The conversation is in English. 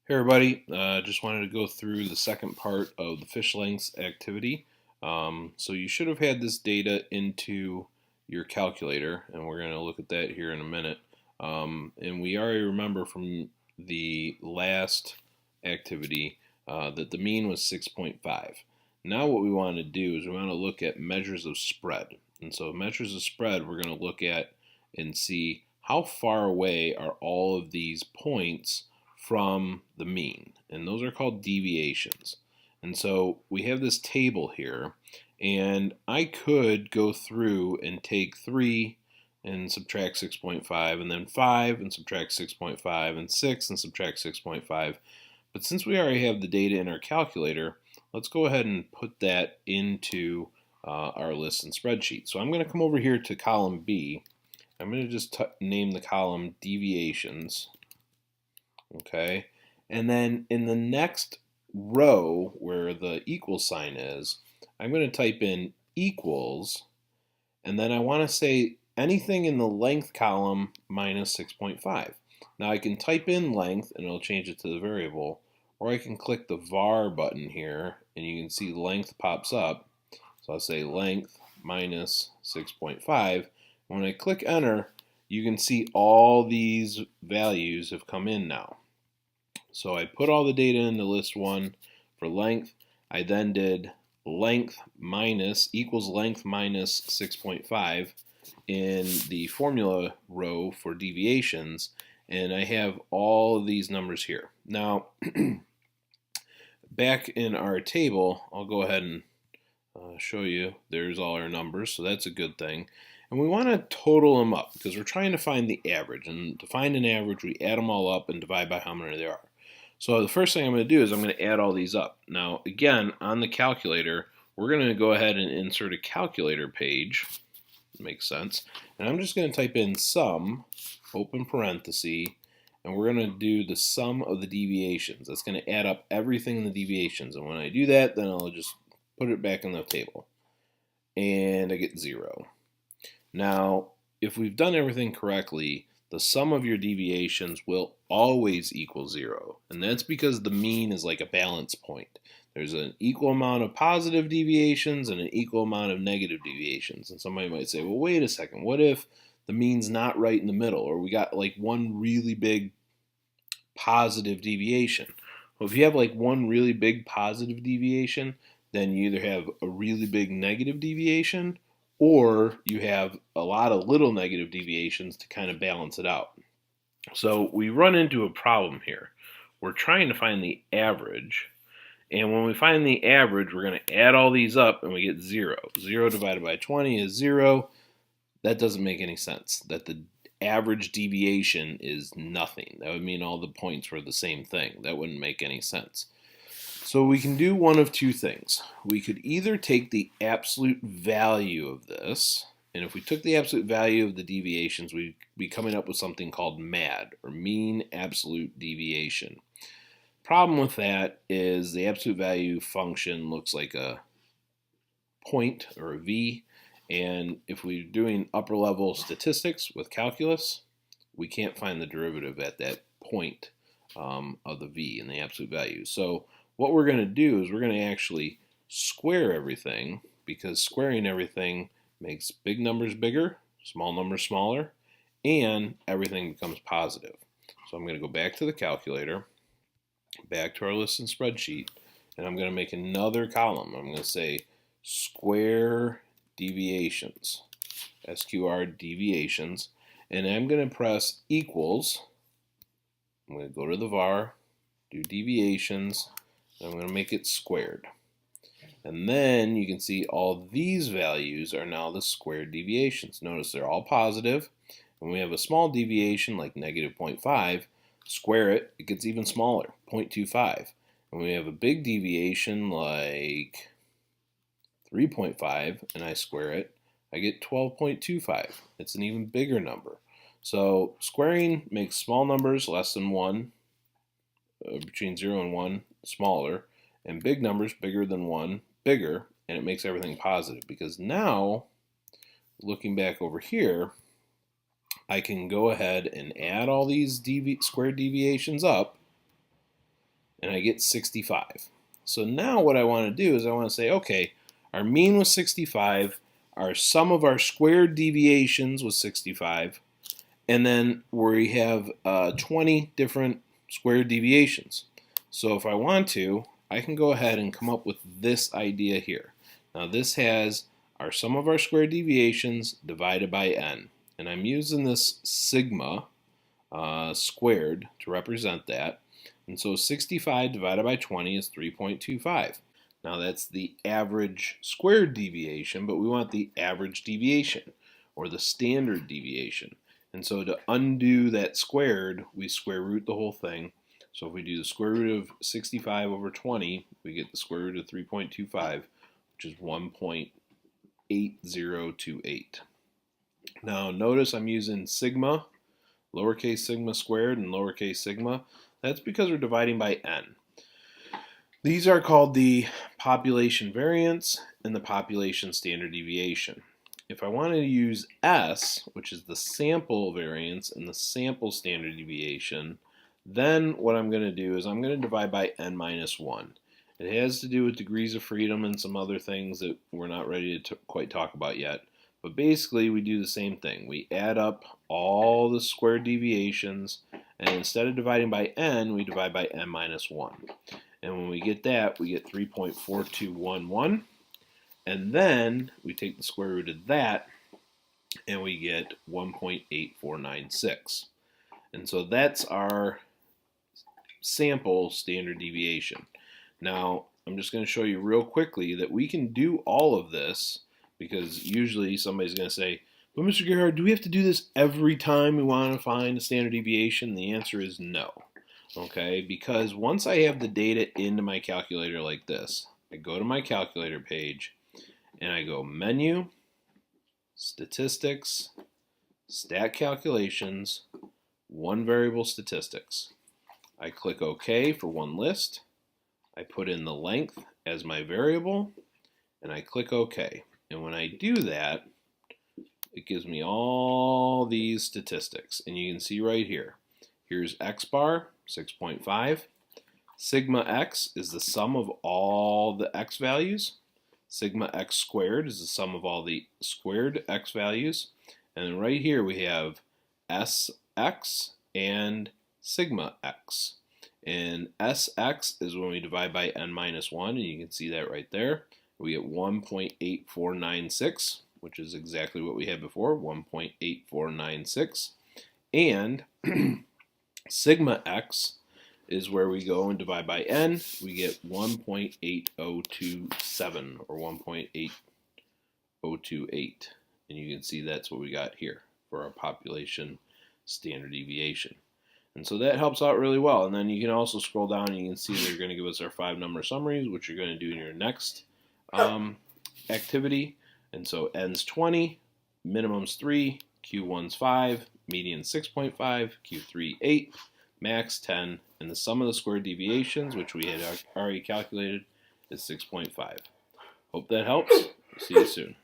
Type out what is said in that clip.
Hey everybody, just wanted to go through the second part of the fish lengths activity. So you should have had this data into your calculator, and we're going to look at that here in a minute. And we already remember from the last activity that the mean was 6.5. Now what we want to do is we want to look at measures of spread. And so measures of spread we're going to look at and see how far away are all of these points from the mean, and those are called deviations. And so we have this table here, and I could go through and take 3 and subtract 6.5, and then 5 and subtract 6.5, and 6 and subtract 6.5. But since we already have the data in our calculator, let's go ahead and put that into our list and spreadsheet. So I'm going to come over here to column B. I'm going to just name the column deviations. Okay, and then in the next row where the equal sign is, I'm going to type in equals, and then I want to say anything in the length column minus 6.5. Now I can type in length and it'll change it to the variable, or I can click the var button here and you can see length pops up. So I'll say length minus 6.5. When I click enter, you can see all these values have come in now. So I put all the data into list 1 for length. I then did length minus equals length minus 6.5 in the formula row for deviations, and I have all of these numbers here. Now, back in our table, I'll go ahead and show you. There's all our numbers, so that's a good thing. And we want to total them up because we're trying to find the average. And to find an average, we add them all up and divide by how many there are. So the first thing I'm going to do is I'm going to add all these up. Now, again, on the calculator, we're going to go ahead and insert a calculator page. Makes sense. And I'm just going to type in sum, open parenthesis, and we're going to do the sum of the deviations. That's going to add up everything in the deviations. And when I do that, then I'll just put it back in the table. And I get 0. Now, if we've done everything correctly, the sum of your deviations will always equal 0. And that's because the mean is like a balance point. There's an equal amount of positive deviations and an equal amount of negative deviations. And somebody might say, well, wait a second, what if the mean's not right in the middle, or we got like one really big positive deviation? Well, if you have like one really big positive deviation, then you either have a really big negative deviation or you have a lot of little negative deviations to kind of balance it out. So we run into a problem here. We're trying to find the average, and when we find the average, we're going to add all these up and we get 0. 0 divided by 20 is 0. That doesn't make any sense. That the average deviation is nothing. That would mean all the points were the same thing. That wouldn't make any sense. So we can do one of two things. We could either take the absolute value of this, and if we took the absolute value of the deviations, we'd be coming up with something called MAD, or mean absolute deviation. Problem with that is the absolute value function looks like a point or a V, and if we're doing upper level statistics with calculus, we can't find the derivative at that point of the V in the absolute value. So what we're going to do is we're going to actually square everything, because squaring everything makes big numbers bigger, small numbers smaller, and everything becomes positive. So I'm going to go back to the calculator, back to our list and spreadsheet, and I'm going to make another column. I'm going to say square deviations, SQR deviations, and I'm going to press equals. I'm going to go to the var, do deviations, and I'm going to make it squared. And then you can see all these values are now the squared deviations. Notice they're all positive. When we have a small deviation like negative 0.5, square it, it gets even smaller, 0.25. And when we have a big deviation like 3.5 and I square it, I get 12.25. It's an even bigger number. So squaring makes small numbers less than 1, between 0 and 1, smaller, and big numbers bigger than 1, bigger, and it makes everything positive, because now, looking back over here, I can go ahead and add all these squared deviations up, and I get 65. So now what I want to do is I want to say, okay, our mean was 65, our sum of our squared deviations was 65, and then we have 20 different squared deviations. So if I want to, I can go ahead and come up with this idea here. Now this has our sum of our squared deviations divided by n, and I'm using this sigma squared to represent that. And so 65 divided by 20 is 3.25. Now that's the average squared deviation, but we want the average deviation or the standard deviation. And so to undo that squared, we square root the whole thing. So if we do the square root of 65 over 20, we get the square root of 3.25, which is 1.8028. Now notice I'm using sigma, lowercase sigma squared and lowercase sigma. That's because we're dividing by n. These are called the population variance and the population standard deviation. If I wanted to use S, which is the sample variance and the sample standard deviation, then what I'm going to do is I'm going to divide by n minus 1. It has to do with degrees of freedom and some other things that we're not ready to quite talk about yet. But basically we do the same thing. We add up all the squared deviations, and instead of dividing by n, we divide by n minus 1. And when we get that, we get 3.4211. And then we take the square root of that, and we get 1.8496. And so that's our sample standard deviation. Now, I'm just going to show you real quickly that we can do all of this, because usually somebody's going to say, but Mr. Gerhard, do we have to do this every time we want to find a standard deviation? The answer is no. Okay, because once I have the data into my calculator like this, I go to my calculator page and I go Menu, Statistics, Stat Calculations, One Variable Statistics. I click OK for one list. I put in the length as my variable, and I click OK. And when I do that, it gives me all these statistics. And you can see right here. Here's X bar, 6.5. Sigma X is the sum of all the X values. Sigma X squared is the sum of all the squared X values. And then right here we have SX and Sigma X. And SX is when we divide by n minus 1, and you can see that right there. We get 1.8496, which is exactly what we had before, 1.8496. And sigma x is where we go and divide by n. We get 1.8027 or 1.8028. And you can see that's what we got here for our population standard deviation. And so that helps out really well. And then you can also scroll down and you can see they're going to give us our 5-number summaries, which you're going to do in your next activity. And so n's 20, minimum's 3, Q1's 5, median 6.5, Q3 8, max 10, and the sum of the squared deviations, which we had already calculated, is 6.5. Hope that helps. See you soon.